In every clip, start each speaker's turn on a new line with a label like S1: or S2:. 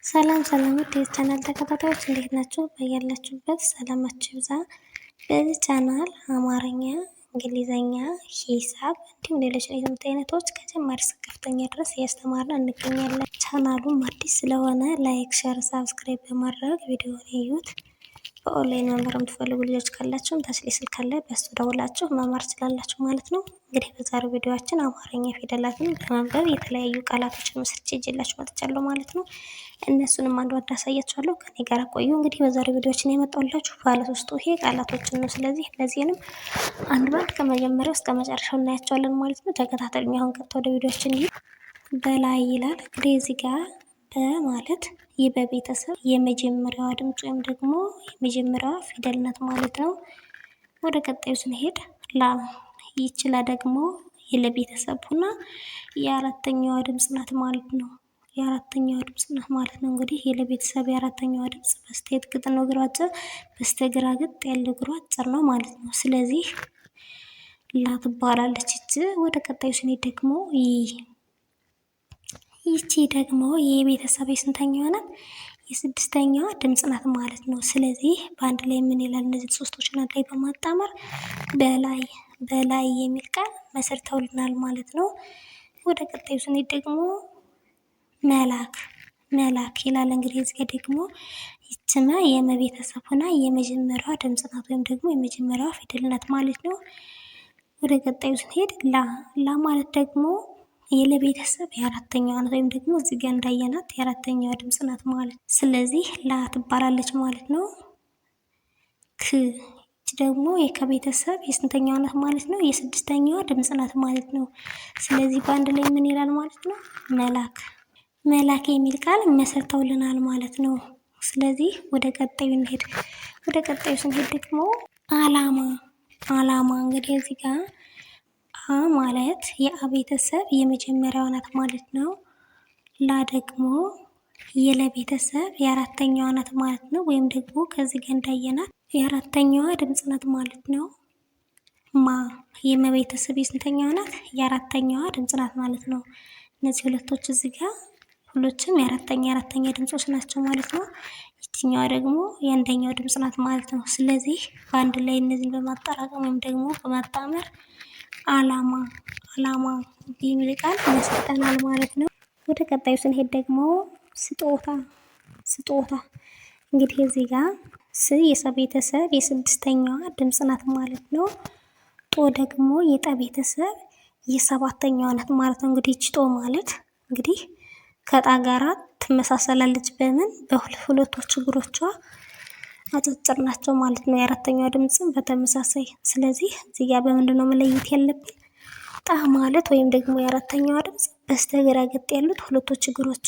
S1: ሰላም ሰላም ውድ የቻናል ተከታታዮች እንዴት ናችሁ? በያላችሁበት ሰላማችሁ ይብዛ። በዚህ ቻናል አማርኛ፣ እንግሊዘኛ፣ ሂሳብ እንዲሁም ሌሎች የትምህርት አይነቶች ከጀማሪ እስከ ከፍተኛ ድረስ እያስተማርን እንገኛለን። ቻናሉም አዲስ ስለሆነ ላይክ፣ ሸር፣ ሳብስክራይብ በማድረግ ቪዲዮውን እዩት። በኦንላይን መማር የምትፈልጉ ልጆች ካላችሁም ታች ላይ ስልክ አለ፣ በሱ ደውላችሁ መማር ትችላላችሁ ማለት ነው። እንግዲህ በዛሬው ቪዲዮአችን አማርኛ ፊደላትን በማንበብ የተለያዩ ቃላቶችን መስርቼ ይዤላችሁ መጥቻለሁ ማለት ነው። እነሱንም አንድ ወድ አሳያችኋለሁ። ከኔ ጋር ቆዩ። እንግዲህ በዛሬው ቪዲዮአችን የመጣሁላችሁ ባለ ሶስቱ ይሄ ቃላቶችን ነው። ስለዚህ እነዚህንም አንድ ባንድ ከመጀመሪያው እስከ መጨረሻው እናያቸዋለን ማለት ነው። ተከታተሉኝ። አሁን ቀጥታ ወደ ቪዲዮአችን በላይ ይላል። እንግዲህ እዚህ ጋር በማለት ይህ በቤተሰብ የመጀመሪያዋ ድምፅ ወይም ደግሞ የመጀመሪያዋ ፊደል ናት ማለት ነው። ወደ ቀጣዩ ስንሄድ ላ ይችላ ደግሞ የለቤተሰብ ሆና የአራተኛዋ ድምፅ ናት ማለት ነው። የአራተኛዋ ድምፅ ናት ማለት ነው። እንግዲህ የለቤተሰብ የአራተኛዋ ድምፅ በስተየት ግጥ ነው እግሯ አጭር፣ በስተግራ ግጥ ያለ እግሯ አጭር ነው ማለት ነው። ስለዚህ ላ ትባላለች። ወደ ቀጣዩ ስንሄድ ደግሞ ይቺ ደግሞ የቤተሰብ የስንተኛዋ ናት? የስድስተኛዋ ድምፅ ናት ማለት ነው። ስለዚህ በአንድ ላይ ምን ይላል? እነዚህ ሶስቶችን አንድ ላይ በማጣመር በላይ በላይ የሚል ቃል መስርተውልናል ማለት ነው። ወደ ቀጣዩ ስንሄድ ደግሞ መላክ መላክ ይላል። እንግዲህ እዚህ ደግሞ ይችማ የመቤተሰብ ሆና የመጀመሪያዋ ድምፅ ናት ወይም ደግሞ የመጀመሪያዋ ፊደል ናት ማለት ነው። ወደ ቀጣዩ ስንሄድ ላ ማለት ደግሞ የለቤተሰብ የአራተኛዋ ናት ወይም ደግሞ እዚህ ጋር እንዳየናት የአራተኛዋ ድምፅ ናት ማለት ነው። ስለዚህ ላ ትባላለች ማለት ነው። ክ ደግሞ የከቤተሰብ የስንተኛዋ ናት ማለት ነው? የስድስተኛዋ ድምፅ ናት ማለት ነው። ስለዚህ በአንድ ላይ ምን ይላል ማለት ነው? መላክ መላክ የሚል ቃል መሰርተውልናል ማለት ነው። ስለዚህ ወደ ቀጣዩ እንሄድ። ወደ ቀጣዩ ስንሄድ ደግሞ አላማ አላማ እንግዲህ እዚህ ጋር አ ማለት የአቤተሰብ የመጀመሪያዋ ናት ማለት ነው። ላ ደግሞ የለቤተሰብ የአራተኛዋ ናት ማለት ነው። ወይም ደግሞ ከዚህ ጋር እንዳየናት የአራተኛዋ ድምፅ ናት ማለት ነው። ማ የመቤተሰብ የስንተኛዋ ናት? የአራተኛዋ ድምፅ ናት ማለት ነው። እነዚህ ሁለቶች እዚህ ጋር ሁሎችም የአራተኛ ድምፆች ናቸው ማለት ነው። ይችኛዋ ደግሞ የአንደኛው ድምፅ ናት ማለት ነው። ስለዚህ በአንድ ላይ እነዚህን በማጠራቀም ወይም ደግሞ በማጣመር አላማ የሚል ቃል መስርተናል ማለት ነው። ወደ ቀጣዩ ስንሄድ ደግሞ ስጦታ እንግዲህ እዚህ ጋር ስ የሰቤተሰብ የስድስተኛዋ ድምፅ ናት ማለት ነው። ጦ ደግሞ የጠቤተሰብ የሰባተኛዋ ናት ማለት ነው። እንግዲህ ጦ ማለት እንግዲህ ከጣ ጋራ ትመሳሰላለች። በምን በሁለቶች እግሮቿ አጫጭር ናቸው ማለት ነው። የአራተኛዋ ድምፅም በተመሳሳይ። ስለዚህ እዚህ ጋር በምንድን ነው መለየት ያለብን? ጣ ማለት ወይም ደግሞ የአራተኛዋ ድምፅ በስተግራ ገጥ ያሉት ሁለቶች እግሮቿ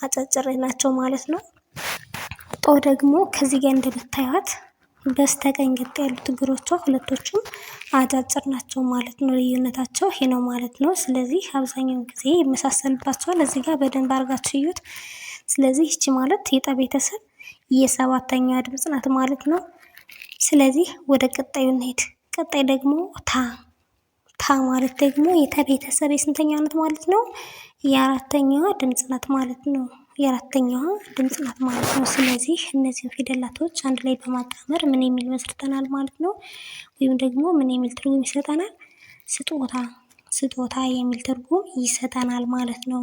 S1: አጫጭር ናቸው ማለት ነው። ጦ ደግሞ ከዚህ ጋር እንደምታዩት በስተቀኝ ገጥ ያሉት እግሮቿ ሁለቶቹም አጫጭር ናቸው ማለት ነው። ልዩነታቸው ይሄ ነው ማለት ነው። ስለዚህ አብዛኛውን ጊዜ ይመሳሰልባቸዋል። እዚህ ጋር በደንብ አድርጋችሁ እዩት። ስለዚህ ይቺ ማለት የጠ ቤተሰብ የሰባተኛዋ ድምፅ ናት ማለት ነው። ስለዚህ ወደ ቀጣዩ እንሄድ። ቀጣይ ደግሞ ታ ማለት ደግሞ የተቤተሰብ የስንተኛዋ ናት ማለት ነው? የአራተኛዋ ድምፅ ናት ማለት ነው። የአራተኛዋ ድምፅ ናት ማለት ነው። ስለዚህ እነዚህን ፊደላቶች አንድ ላይ በማጣመር ምን የሚል መስርተናል ማለት ነው? ወይም ደግሞ ምን የሚል ትርጉም ይሰጠናል? ስጦታ የሚል ትርጉም ይሰጠናል ማለት ነው።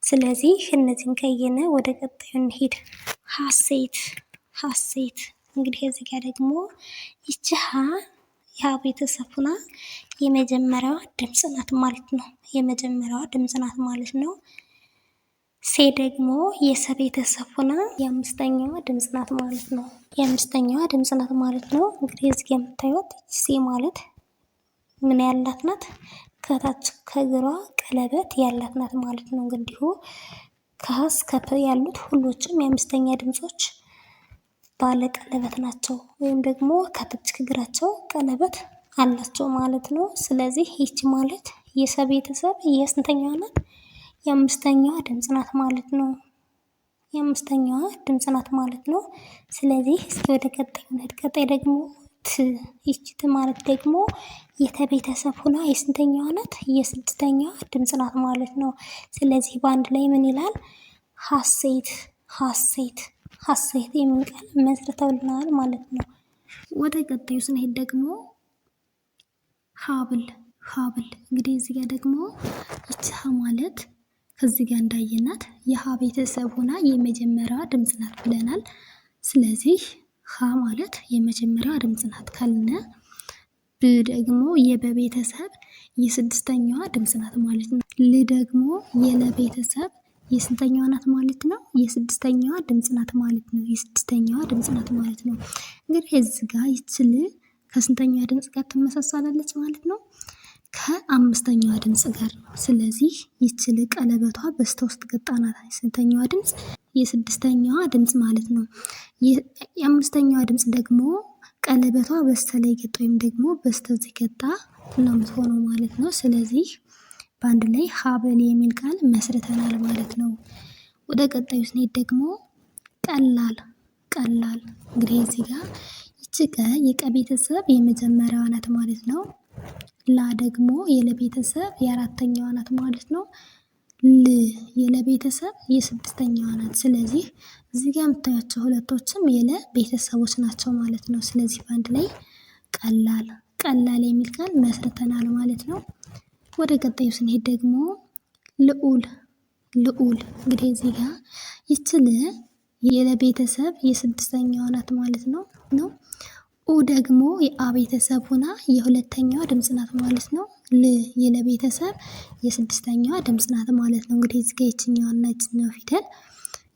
S1: ስለዚህ እነዚህን ከየነ ወደ ቀጣዩ እንሂድ። ሀሴት እንግዲህ እዚህ ጋር ደግሞ ይቺ ያ ቤተሰብ ሆና የመጀመሪያዋ ድምፅ ናት ማለት ነው። የመጀመሪያዋ ድምፅ ናት ማለት ነው። ሴ ደግሞ የሰቤተሰብ ሆና የአምስተኛዋ ድምፅ ናት ማለት ነው። የአምስተኛዋ ድምፅ ናት ማለት ነው። እንግዲህ እዚህ የምታዩት ሴ ማለት ምን ያላት ናት? ከታች ከግሯ ቀለበት ያላት ናት ማለት ነው። እንግዲሁ ከሀስ ከፐ ያሉት ሁሎችም የአምስተኛ ድምፆች ባለ ቀለበት ናቸው፣ ወይም ደግሞ ከታች ከግራቸው ቀለበት አላቸው ማለት ነው። ስለዚህ ይቺ ማለት የሰቤተሰብ የስንተኛዋ ናት? የአምስተኛዋ ድምፅ ናት ማለት ነው። የአምስተኛዋ ድምፅ ናት ማለት ነው። ስለዚህ እስኪ ወደ ቀጣዩ እንሂድ። ቀጣይ ደግሞ ይቺ ማለት ደግሞ የተቤተሰብ ሆና የስንተኛዋ ናት? የስድስተኛዋ ድምፅ ናት ማለት ነው። ስለዚህ በአንድ ላይ ምን ይላል? ሀሴት ሀሴት ሀሴት የሚል ቃል መስርተውልናል ማለት ነው። ወደ ቀጣዩ ስንሄድ ደግሞ ሀብል ሀብል እንግዲህ እዚህ ጋር ደግሞ ይች ሀ ማለት ከዚህ ጋር እንዳየናት የሀ ቤተሰብ ሆና የመጀመሪያዋ ድምፅ ናት ብለናል። ስለዚህ ሀ ማለት የመጀመሪያዋ ድምፅ ናት ካልነ ብ ደግሞ የበቤተሰብ የስድስተኛዋ ድምፅ ናት ማለት ነው። ል ደግሞ የለቤተሰብ የስንተኛዋ ናት ማለት ነው? የስድስተኛዋ ድምፅ ናት ማለት ነው። የስድስተኛዋ ድምፅ ናት ማለት ነው። እንግዲህ እዚህ ጋር ይችል ከስንተኛዋ ድምፅ ጋር ትመሳሰላለች ማለት ነው? ከአምስተኛዋ ድምፅ ጋር ነው። ስለዚህ ይችል ቀለበቷ በስተ ውስጥ ገጣናት። ስንተኛዋ ድምፅ? የስድስተኛዋ ድምፅ ማለት ነው። የአምስተኛዋ ድምፅ ደግሞ ቀለበቷ በስተ ላይ ገጣ ወይም ደግሞ በስተዚህ ገጣ ነው የምትሆነው ማለት ነው። ስለዚህ በአንድ ላይ ሀብል የሚል ቃል መስርተናል ማለት ነው። ወደ ቀጣዩ ስንሄድ ደግሞ ቀላል ቀላል እንግዲህ እዚህ ጋር ይቺ ቀ የቀ ቤተሰብ የመጀመሪያዋ ናት ማለት ነው። ላ ደግሞ የለቤተሰብ የአራተኛዋ ናት ማለት ነው። ል የለቤተሰብ የስድስተኛዋ ናት። ስለዚህ እዚህ ጋር የምታያቸው ሁለቶችም የለ ቤተሰቦች ናቸው ማለት ነው። ስለዚህ በአንድ ላይ ቀላል ቀላል የሚል ቃል መስርተናል ማለት ነው። ወደ ቀጣዩ ስንሄድ ደግሞ ልዑል ልዑል እንግዲህ እዚህ ጋር ይችል የለቤተሰብ የስድስተኛዋ ናት ማለት ነው። ኡ ደግሞ የአ ቤተሰብ ሆና የሁለተኛዋ ድምፅ ናት ማለት ነው። ል የለቤተሰብ የስድስተኛዋ ድምፅ ናት ማለት ነው። እንግዲህ እዚህ ጋር ይችኛዋና ይችኛዋ ፊደል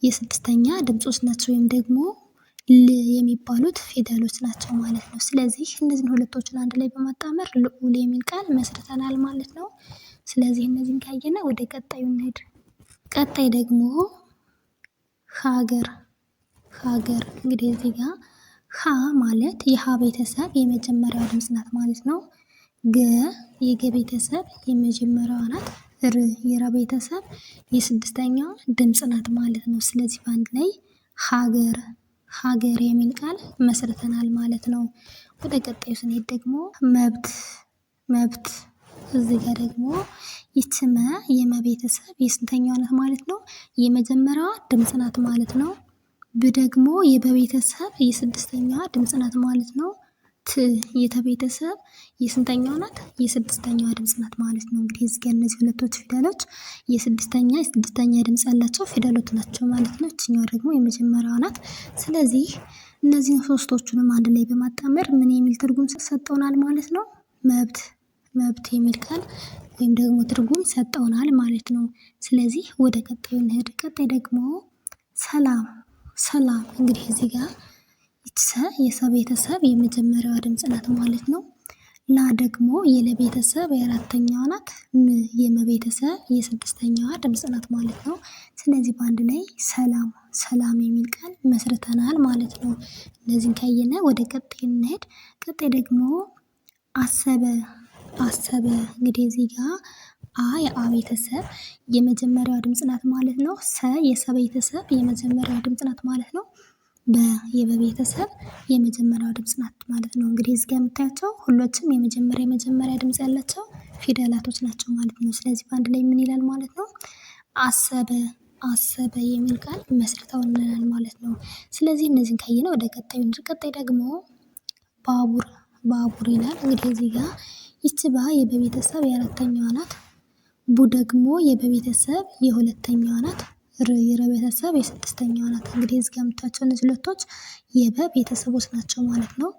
S1: የስድስተኛ ድምጾች ናቸው ወይም ደግሞ ል የሚባሉት ፊደሎች ናቸው ማለት ነው። ስለዚህ እነዚህን ሁለቶችን አንድ ላይ በማጣመር ልዑል የሚል ቃል መስርተናል ማለት ነው። ስለዚህ እነዚህን ካየነ ወደ ቀጣዩ እንሄድ። ቀጣይ ደግሞ ሀገር ሀገር እንግዲህ እዚህ ጋር ሀ ማለት የሀ ቤተሰብ የመጀመሪያዋ ድምፅ ናት ማለት ነው። ገ የገ ቤተሰብ የመጀመሪያዋ ናት። ር የራ ቤተሰብ የስድስተኛዋ ድምፅ ናት ማለት ነው። ስለዚህ በአንድ ላይ ሀገር ሀገር የሚል ቃል መስርተናል ማለት ነው። ወደ ቀጣዩ ስንሄድ ደግሞ መብት መብት እዚህ ጋር ደግሞ ይችመ የመቤተሰብ የስንተኛዋ ናት ማለት ነው? የመጀመሪያዋ ድምፅ ናት ማለት ነው። ብ ደግሞ የበቤተሰብ የስድስተኛዋ ድምፅ ናት ማለት ነው። ት የተቤተሰብ የስንተኛዋ ናት? የስድስተኛዋ ድምፅ ናት ማለት ነው። እንግዲህ እዚህ ጋር እነዚህ ሁለቶች ፊደሎች የስድስተኛ ድምፅ ያላቸው ፊደሎች ናቸው ማለት ነው። እችኛዋ ደግሞ የመጀመሪያዋ ናት። ስለዚህ እነዚህን ሶስቶቹንም አንድ ላይ በማጣመር ምን የሚል ትርጉም ሰጠውናል ማለት ነው? መብት መብት የሚል ቃል ወይም ደግሞ ትርጉም ሰጠውናል ማለት ነው። ስለዚህ ወደ ቀጣዩ እንሄድ። ቀጣይ ደግሞ ሰላም ሰላም እንግዲህ እዚህ ጋር ሰ የሰ ቤተሰብ የመጀመሪያዋ ድምፅ ናት ማለት ነው። ላ ደግሞ የለቤተሰብ የአራተኛዋ ናት። ም የመቤተሰብ የስድስተኛዋ ድምፅ ናት ማለት ነው። ስለዚህ በአንድ ላይ ሰላም ሰላም የሚል ቃል መስርተናል ማለት ነው። እነዚህን ካየነ ወደ ቀጣይ እንሄድ። ቀጣይ ደግሞ አሰበ አሰበ እንግዲህ እዚህ ጋር አ የአ ቤተሰብ የመጀመሪያዋ ድምፅ ናት ማለት ነው። ሰ የሰ ቤተሰብ የመጀመሪያዋ ድምፅ ናት ማለት ነው። በ የበቤተሰብ የመጀመሪያው ድምፅ ናት ማለት ነው። እንግዲህ እዚህ ጋር የምታያቸው ሁሎችም የመጀመሪያ ድምፅ ያላቸው ፊደላቶች ናቸው ማለት ነው። ስለዚህ በአንድ ላይ ምን ይላል ማለት ነው? አሰበ አሰበ የሚል ቃል መስርተውልናል ማለት ነው። ስለዚህ እነዚህን ካየነ ወደ ቀጣዩ ቀጣይ ደግሞ ባቡር ባቡር ይላል። እንግዲህ እዚህ ጋር ይች ባ የበቤተሰብ የአራተኛዋ ናት። ቡ ደግሞ የበቤተሰብ የሁለተኛዋ ናት። ር የረቤተሰብ የስድስተኛዋ ናት። እንግዲህ እዚህ ጋር የምታያቸው እነዚህ ሁለቶች የበ ቤተሰቦች ናቸው ማለት ነው።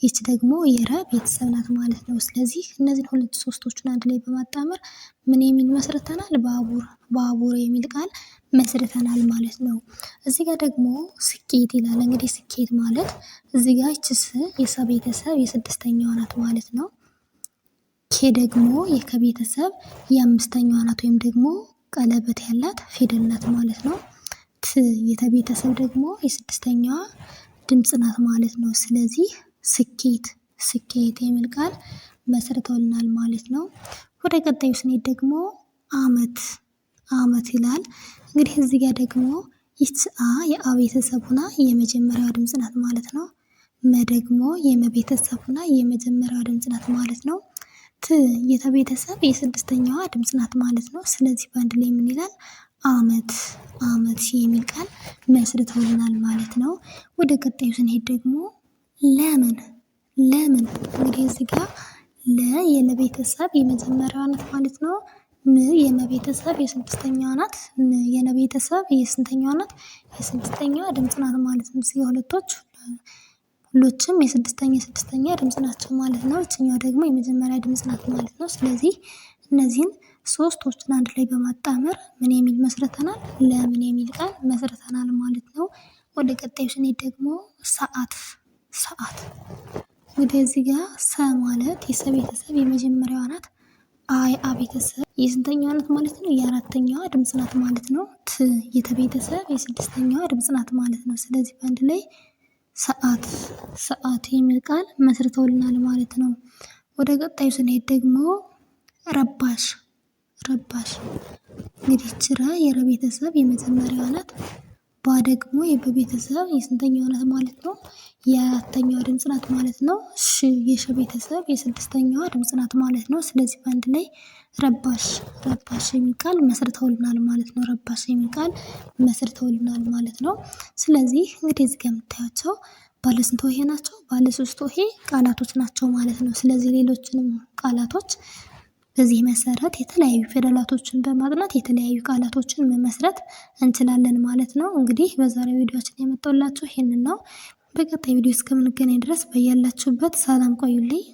S1: ይች ደግሞ የረ ቤተሰብ ናት ማለት ነው። ስለዚህ እነዚህን ሁለት ሶስቶቹን አንድ ላይ በማጣመር ምን የሚል መስርተናል? ባቡር ባቡር የሚል ቃል መስርተናል ማለት ነው። እዚህ ጋር ደግሞ ስኬት ይላል። እንግዲህ ስኬት ማለት እዚህ ጋር ይች ስ የሰ ቤተሰብ የስድስተኛዋ ናት ማለት ነው። ኬ ደግሞ የከቤተሰብ የአምስተኛዋ ናት ወይም ደግሞ ቀለበት ያላት ፊደል ናት ማለት ነው። ት የተቤተሰብ ደግሞ የስድስተኛዋ ድምፅ ናት ማለት ነው። ስለዚህ ስኬት ስኬት የሚል ቃል መስርተውልናል ማለት ነው። ወደ ቀጣዩ ስንሄድ ደግሞ አመት አመት ይላል። እንግዲህ እዚህ ጋር ደግሞ ይች አ የአ ቤተሰብ ሆና የመጀመሪያዋ ድምፅ ናት ማለት ነው። መ ደግሞ የመቤተሰብ ሆና የመጀመሪያዋ ድምፅ ናት ማለት ነው። ት የተቤተሰብ የስድስተኛዋ ድምፅ ናት ማለት ነው። ስለዚህ በአንድ ላይ ምን ይላል? አመት አመት የሚል ቃል መስርተውልናል ማለት ነው። ወደ ቀጣዩ ስንሄድ ደግሞ ለምን ለምን እንግዲህ እዚህ ጋር የለቤተሰብ የመጀመሪያዋ ናት ማለት ነው። የመቤተሰብ የስድስተኛዋ ናት። የነቤተሰብ የስንተኛዋ ናት? የስድስተኛዋ ድምፅ ናት ማለት ነው። እዚህ ሁሎችም የስድስተኛ ድምፅ ናቸው ማለት ነው። እችኛዋ ደግሞ የመጀመሪያ ድምፅ ናት ማለት ነው። ስለዚህ እነዚህን ሶስቶችን አንድ ላይ በማጣመር ምን የሚል መስርተናል? ለምን የሚል ቃል መስርተናል ማለት ነው። ወደ ቀጣዩ ስንሄድ ደግሞ ሰዓት ሰዓት እንግዲህ እዚህ ጋር ሰ ማለት የሰ ቤተሰብ የመጀመሪያዋ ናት። አ ቤተሰብ የስንተኛዋ ናት ማለት ነው? የአራተኛዋ ድምፅ ናት ማለት ነው። ት የተቤተሰብ የስድስተኛዋ ድምፅ ናት ማለት ነው። ስለዚህ በአንድ ላይ ሰዓት ሰዓት የሚል ቃል መስርተውልናል ማለት ነው። ወደ ቀጣዩ ስንሄድ ደግሞ ረባሽ ረባሽ እንግዲህ ችረ የረ ቤተሰብ የመጀመሪያዋ ናት። ባ ደግሞ የበቤተሰብ የስንተኛዋ ናት ማለት ነው? የአራተኛዋ ድምፅ ናት ማለት ነው። ሽ የሸ ቤተሰብ የስድስተኛዋ ድምፅ ናት ማለት ነው። ስለዚህ በአንድ ላይ ረባሽ ረባሽ የሚል ቃል መስርተውልናል ማለት ነው። ረባሽ የሚል ቃል መስርተውልናል ማለት ነው። ስለዚህ እንግዲህ እዚህ ጋር የምታያቸው ባለ ስንት ሆሄ ናቸው? ባለ ሶስት ሆሄ ቃላቶች ናቸው ማለት ነው። ስለዚህ ሌሎችንም ቃላቶች በዚህ መሰረት የተለያዩ ፊደላቶችን በማጥናት የተለያዩ ቃላቶችን መመስረት እንችላለን ማለት ነው። እንግዲህ በዛሬው ቪዲዮችን ያመጣሁላችሁ ይሄንን ነው። በቀጣይ ቪዲዮ እስከምንገናኝ ድረስ በያላችሁበት ሰላም ቆዩልኝ።